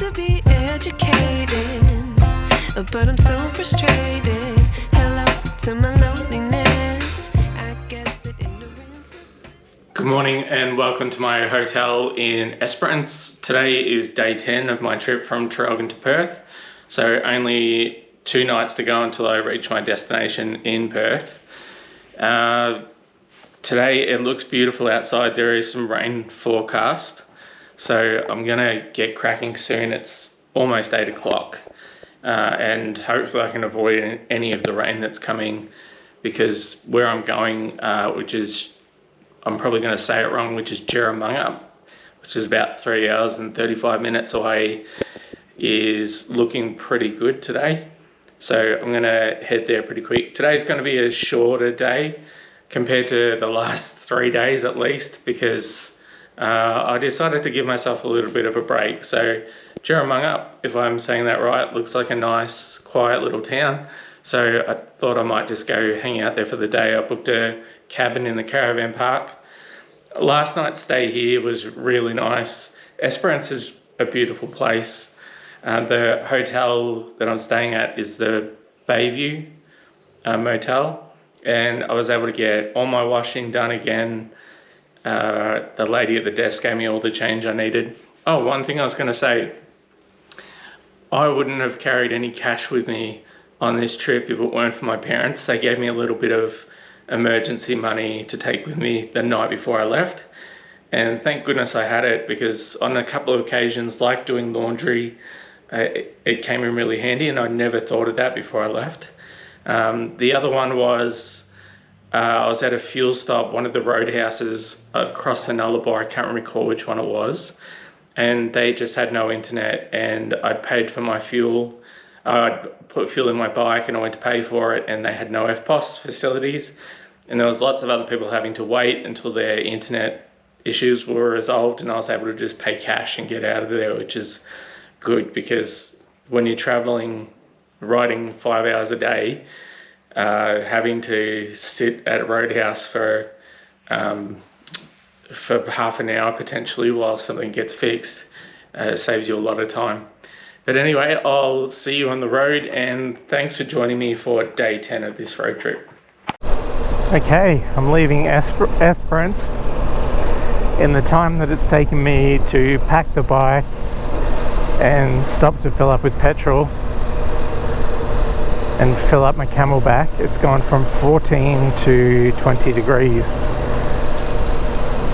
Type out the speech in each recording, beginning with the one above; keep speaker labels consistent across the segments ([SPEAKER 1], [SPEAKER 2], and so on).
[SPEAKER 1] to be educated, but I'm so frustrated. Hello to my loneliness. I guess that ignorance is...
[SPEAKER 2] Good morning and welcome to my hotel in Esperance. Today is day 10 of my trip from Traralgon to Perth. So only 2 nights to go until I reach my destination in Perth. Today it looks beautiful outside. There is some rain forecast. So I'm gonna get cracking soon. It's almost 8 o'clock. And hopefully I can avoid any of the rain that's coming, because where I'm going, which is, I'm probably going to say it wrong, which is Jerramungup, which is about 3 hours and 35 minutes away, is looking pretty good today. So I'm going to head there pretty quick. Today's going to be a shorter day compared to the last 3 days at least, because I decided to give myself a little bit of a break. So Jerramungup, if I'm saying that right, looks like a nice quiet little town. So I thought I might just go hang out there for the day. I booked a cabin in the caravan park. Last night's stay here was really nice. Esperance is a beautiful place. The hotel that I'm staying at is the Bayview Motel, and I was able to get all my washing done again. The lady at the desk gave me all the change I needed. Oh, one thing I was going to say, I wouldn't have carried any cash with me on this trip if it weren't for my parents. They gave me a little bit of emergency money to take with me the night before I left, and thank goodness I had it, because on a couple of occasions, like doing laundry, it came in really handy, and I never thought of that before I left. The other one was I was at a fuel stop, one of the roadhouses across the Nullarbor. I can't recall which one it was, and they just had no internet, and I'd paid for my fuel. I'd put fuel in my bike and I went to pay for it, and they had no FPOS facilities, and there was lots of other people having to wait until their internet issues were resolved, and I was able to just pay cash and get out of there, which is good, because when you're traveling, riding 5 hours a day, having to sit at a roadhouse for half an hour potentially while something gets fixed saves you a lot of time. But anyway, I'll see you on the road, and thanks for joining me for day 10 of this road trip.
[SPEAKER 3] Okay, I'm leaving Esperance in the time that it's taken me to pack the bike and stop to fill up with petrol and fill up my camelback. It's gone from 14 to 20 degrees.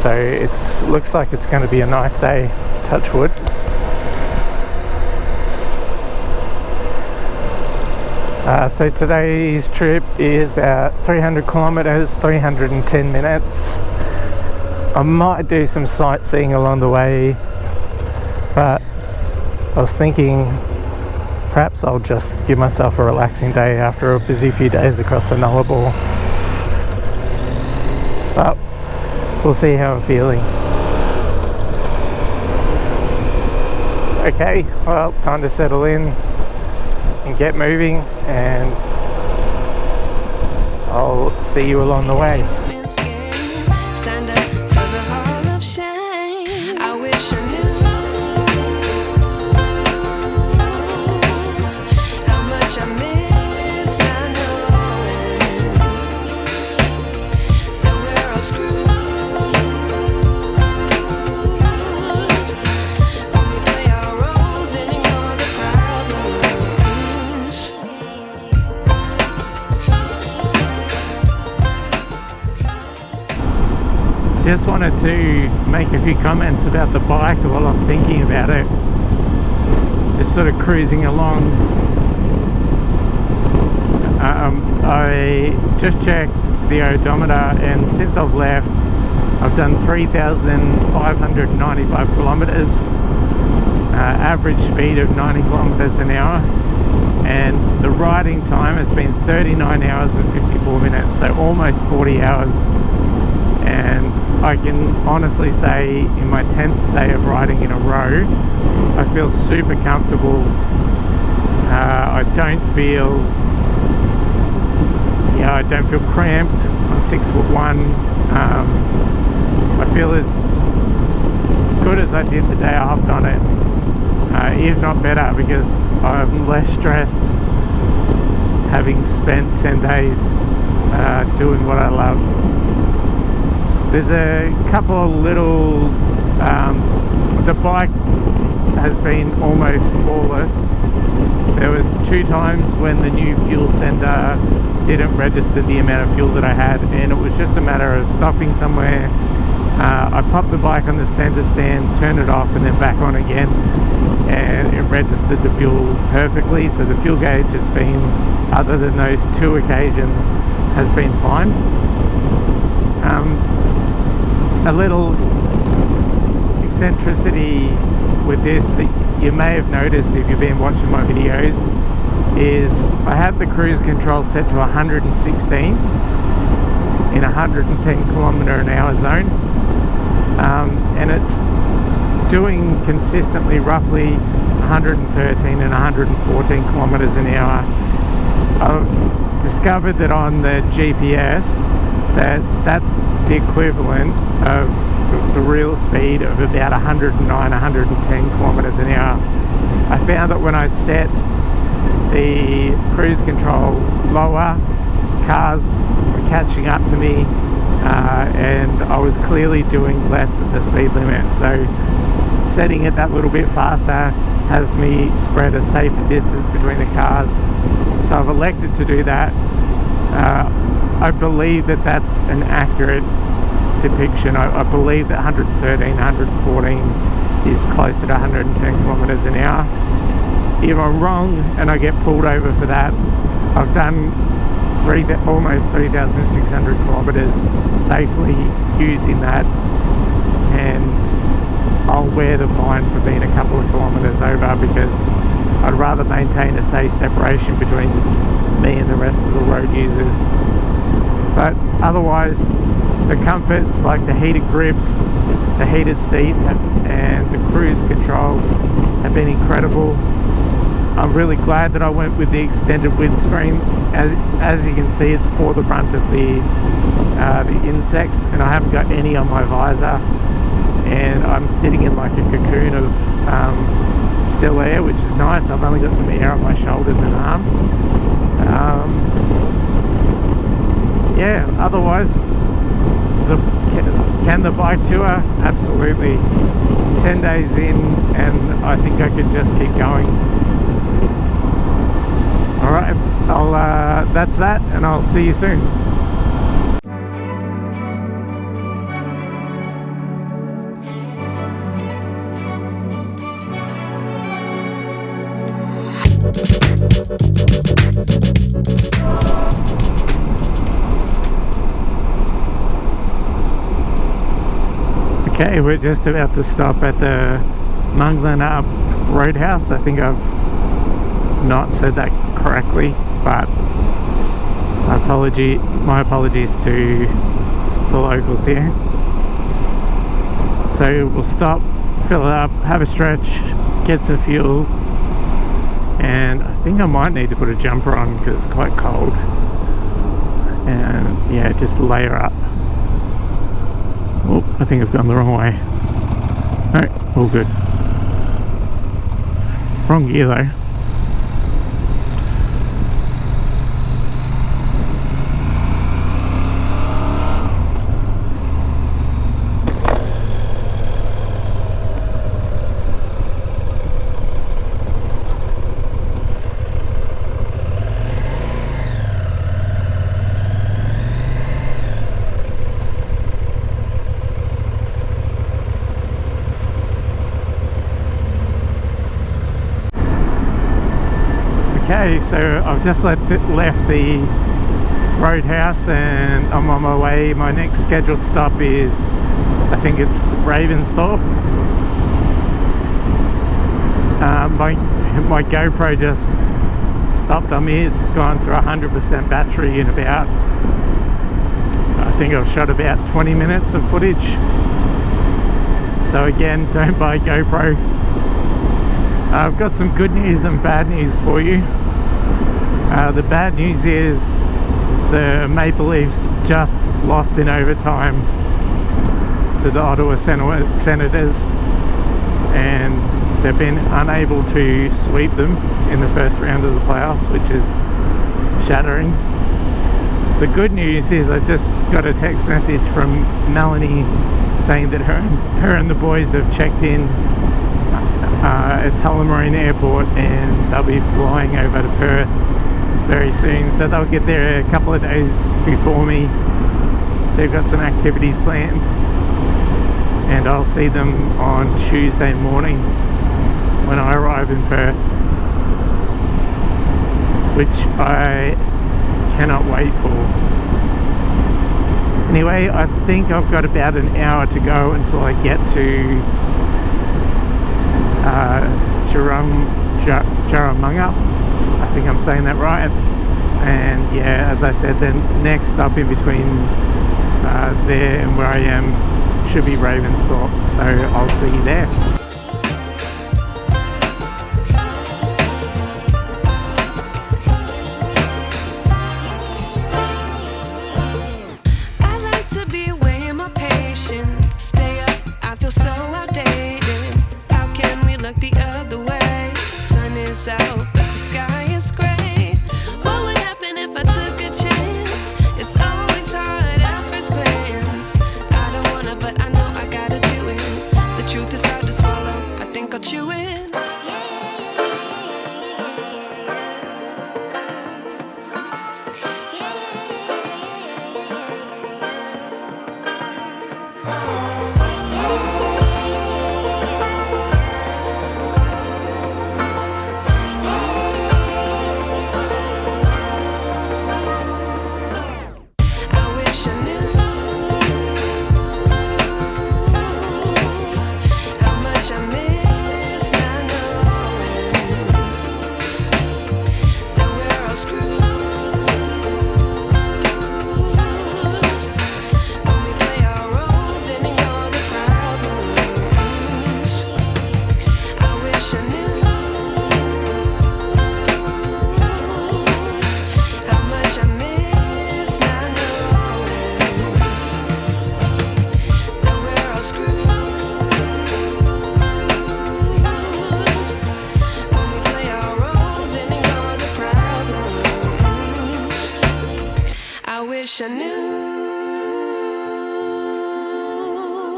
[SPEAKER 3] So it looks like it's going to be a nice day, touch wood. So today's trip is about 300 kilometers, 310 minutes. I might do some sightseeing along the way, but I was thinking perhaps I'll just give myself a relaxing day after a busy few days across the Nullarbor. But we'll see how I'm feeling. Okay, well, time to settle in and get moving, and I'll see you along the way.
[SPEAKER 1] Signed up for the Hall of Shame. I wish I knew how much I miss not knowing that we're all screwed when we play our roles and ignore the problems.
[SPEAKER 3] Just wanted to make a few comments about the bike while I'm thinking about it. Just sort of cruising along. I just checked the odometer, and since I've left, I've done 3,595 kilometers, average speed of 90 kilometers an hour, and the riding time has been 39 hours and 54 minutes, so almost 40 hours. And I can honestly say, in my 10th day of riding in a row, I feel super comfortable. I don't feel cramped. I'm 6'1". I feel as good as I did the day I hopped on it. if not better, because I'm less stressed having spent 10 days doing what I love. There's a couple of little, the bike has been almost flawless. There was 2 times when the new fuel sender didn't register the amount of fuel that I had, and it was just a matter of stopping somewhere. I popped the bike on the center stand, turned it off, and then back on again, and it registered the fuel perfectly. So the fuel gauge has been, other than those 2 occasions, has been fine. A little eccentricity with this that you may have noticed if you've been watching my videos is I have the cruise control set to 116 in 110 km/h zone, and it's doing consistently roughly 113 and 114 km/h. I've discovered that on the GPS that's the equivalent of the real speed of about 109, 110 km/h. I found that when I set the cruise control lower, cars were catching up to me, and I was clearly doing less than the speed limit. So setting it that little bit faster has me spread a safer distance between the cars. So I've elected to do that. I believe that that's an accurate depiction. I believe that 113, 114 is closer to 110 km/h. If I'm wrong and I get pulled over for that, I've done almost 3,600 kilometers safely using that, and I'll wear the fine for being a couple of kilometers over, because I'd rather maintain a safe separation between me and the rest of the road users. But otherwise, the comforts like the heated grips, the heated seat, and the cruise control have been incredible. I'm really glad that I went with the extended windscreen. As you can see, it's for the brunt of the insects, and I haven't got any on my visor, and I'm sitting in like a cocoon of still air, which is nice. I've only got some air on my shoulders and arms. Yeah, otherwise, can the bike tour? Absolutely. 10 days in, and I think I could just keep going. Alright, that's that, and I'll see you soon. Okay, we're just about to stop at the Nungland Roadhouse. I think I've not said that correctly, but my apologies to the locals here. So we'll stop, fill it up, have a stretch, get some fuel, and I think I might need to put a jumper on because it's quite cold, and yeah, just layer up. Oh, I think I've gone the wrong way. No, all good. Wrong gear though. Okay, so I've just left the roadhouse and I'm on my way. My next scheduled stop is, I think it's Ravensthorpe. My GoPro just stopped on me. It's gone through 100% battery in about, I think I've shot about 20 minutes of footage. So again, don't buy GoPro. I've got some good news and bad news for you. The bad news is the Maple Leafs just lost in overtime to the Ottawa Senators, and they've been unable to sweep them in the first round of the playoffs, which is shattering. The good news is I just got a text message from Melanie saying that her and the boys have checked in at Tullamarine Airport, and they'll be flying over to Perth very soon, so they'll get there a couple of days before me. They've got some activities planned, and I'll see them on Tuesday morning when I arrive in Perth, which I cannot wait for. Anyway, I think I've got about an hour to go until I get to Jerramungup. I think I'm saying that right. And yeah, as I said, then next up in between there and where I am should be Ravensthorpe, so I'll see you there.
[SPEAKER 1] Out, but the sky is gray. What would happen if I took a chance? It's always hard at first glance. I don't wanna, but I know I gotta do it. The truth is hard to swallow. I think I'll chew it.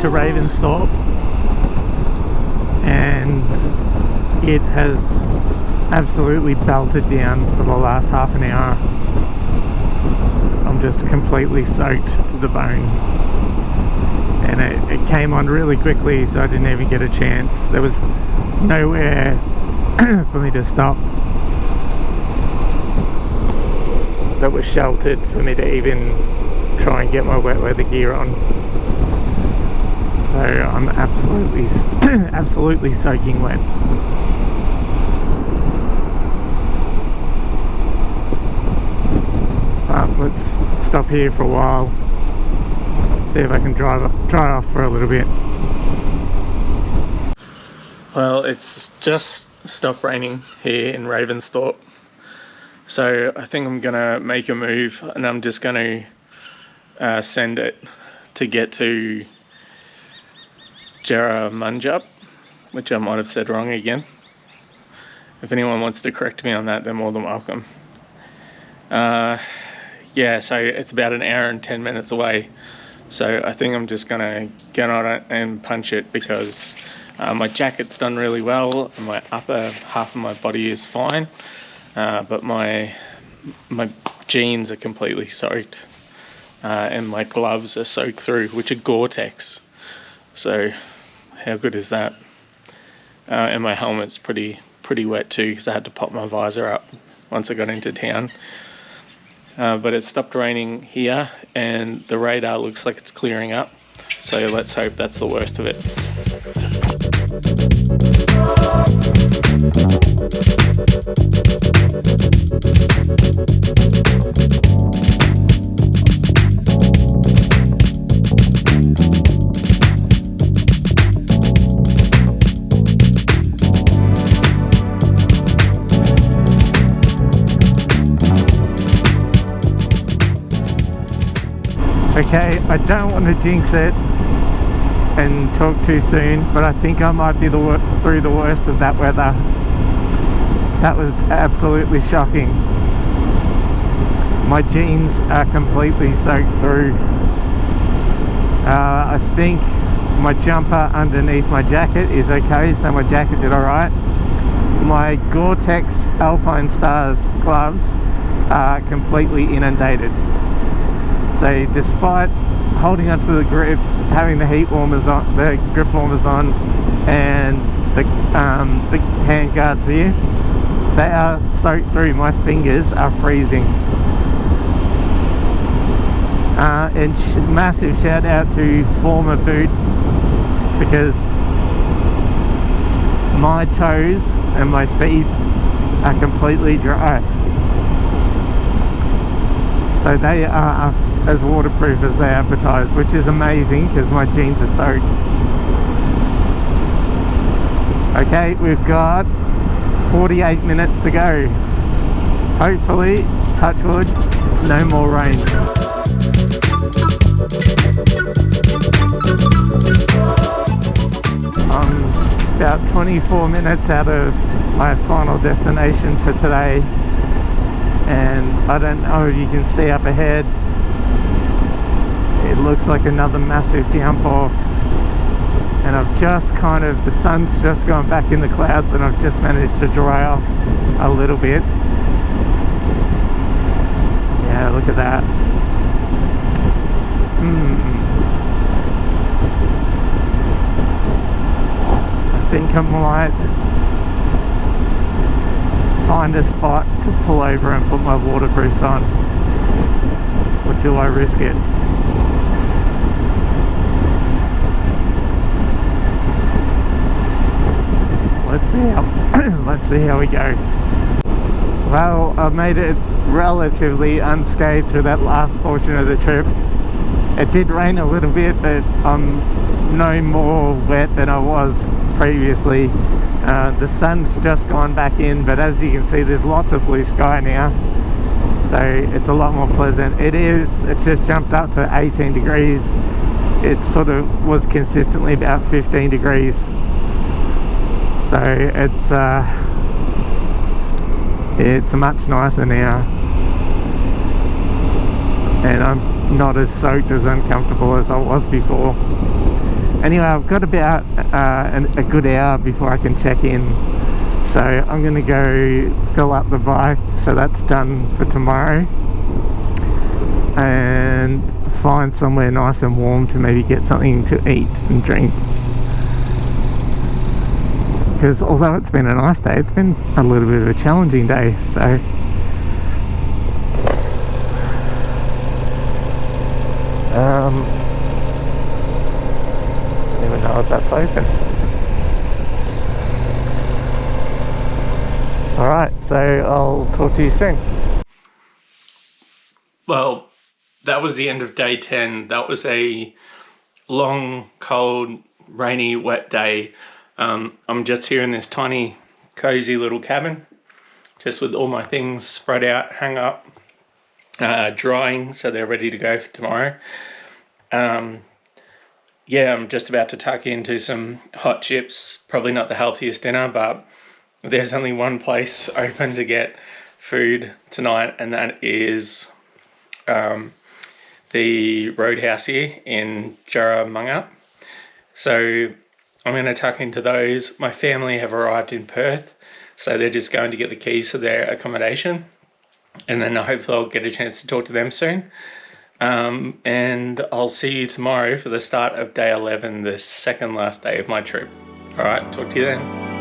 [SPEAKER 3] To Ravensthorpe, and it has absolutely belted down for the last half an hour. I'm just completely soaked to the bone, and it came on really quickly, so I didn't even get a chance. There was nowhere for me to stop that was sheltered for me to even try and get my wet weather gear on. So I'm absolutely soaking wet. But let's stop here for a while, see if I can dry off for a little bit.
[SPEAKER 2] Well, it's just stopped raining here in Ravensthorpe, so I think I'm gonna make a move, and I'm just gonna send it to get to Jerramungup, which I might have said wrong again. If anyone wants to correct me on that, they're more than welcome. Yeah, so it's about an hour and 10 minutes away, so I think I'm just gonna get on it and punch it, because my jacket's done really well, and my upper half of my body is fine, but my jeans are completely soaked, and my gloves are soaked through, which are Gore-Tex. So how good is that? And my helmet's pretty wet too, because I had to pop my visor up once I got into town. But it stopped raining here, and the radar looks like it's clearing up, so let's hope that's the worst of it.
[SPEAKER 3] Okay, I don't want to jinx it, and talk too soon, but I think I might be through the worst of that weather. That was absolutely shocking. My jeans are completely soaked through. I think my jumper underneath my jacket is okay, so my jacket did alright. My Gore-Tex Alpine Stars gloves are completely inundated. So despite holding onto the grips, having the heat warmers on, the grip warmers on, and the hand guards here, they are soaked through. My fingers are freezing. And massive shout out to Former Boots, because my toes and my feet are completely dry. So they are as waterproof as they advertise, which is amazing because my jeans are soaked. Okay, we've got 48 minutes to go. Hopefully, touch wood, no more rain. I'm about 24 minutes out of my final destination for today, and I don't know if you can see up ahead, it looks like another massive downpour, and I've just the sun's just gone back in the clouds, and I've just managed to dry off a little bit. Yeah, look at that. I think I might find a spot to pull over and put my waterproofs on, or do I risk it? Let's see how we go. Well, I've made it relatively unscathed through that last portion of the trip. It did rain a little bit, but I'm no more wet than I was previously. The sun's just gone back in, but as you can see, there's lots of blue sky now, so it's a lot more pleasant. It's just jumped up to 18 degrees. It sort of was consistently about 15 degrees, so it's much nicer now, and I'm not as soaked, as uncomfortable as I was before. Anyway, I've got about a good hour before I can check in, so I'm going to go fill up the bike, so that's done for tomorrow, and find somewhere nice and warm to maybe get something to eat and drink. Because although it's been a nice day, it's been a little bit of a challenging day, so I don't even know if that's open. Alright, so I'll talk to you soon.
[SPEAKER 2] Well, that was the end of day 10. That was a long, cold, rainy, wet day. I'm just here in this tiny, cozy little cabin, just with all my things spread out, hung up, drying, so they're ready to go for tomorrow. Yeah, I'm just about to tuck into some hot chips. Probably not the healthiest dinner, but there's only one place open to get food tonight, and that is the Roadhouse here in Jerramungup. So I'm going to tuck into those. My family have arrived in Perth, so they're just going to get the keys to their accommodation, and then hopefully I'll get a chance to talk to them soon. And I'll see you tomorrow for the start of day 11, the second last day of my trip. Alright, talk to you then.